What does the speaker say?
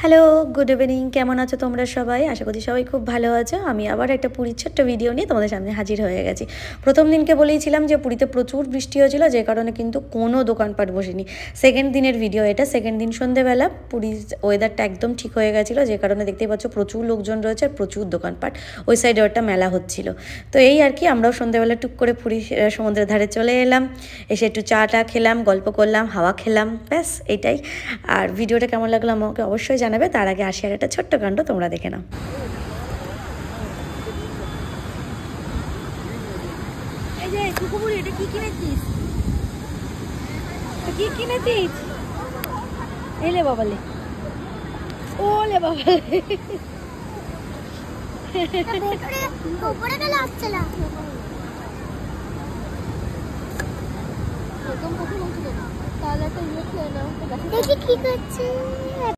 Hello, good evening. কেমন আছো তোমরা সবাই? আশা করি সবাই খুব ভালো আছো। আমি আবার একটা পুরীর ছোট্ট ভিডিও নিয়ে তোমাদের সামনে হাজির হয়ে গেছি। প্রথম দিনকে বলেইছিলাম যে পুরীতে প্রচুর বৃষ্টি হয়েছিল, যে কারণে কিন্তু কোনো দোকানপাট বসেনি। সেকেন্ড দিনের ভিডিও এটা। সেকেন্ড দিন সন্ধ্যেবেলা পুরীর ওয়েদারটা একদম ঠিক হয়ে গেছিলো, যে কারণে দেখতেই পাচ্ছ প্রচুর লোকজন রয়েছে আর প্রচুর দোকানপাট। ওই সাইডে একটা মেলা হচ্ছিল। তো এই আর কি, আমরাও সন্ধ্যেবেলা টুক করে পুরী সমুদ্রের ধারে চলে এলাম। এসে একটু চা টা খেলাম, গল্প করলাম, হাওয়া খেলাম, ব্যাস এইটাই। আর ভিডিওটা কেমন লাগলো আমাকে অবশ্যই জানাবে। তার আগে আসি আর একটা ছোট্ট কাণ্ড তোমরা দেখে নাও। এই যে টুকুবুড়ি, এটা কি কিনেছিস? কি কিনেছিস? এলে বাবালে, ওলে বাবালে, উপরে গেলে আসছে না। তাহলে একটা ইয়ে খেয়ে নাও। দেখি কি করছে।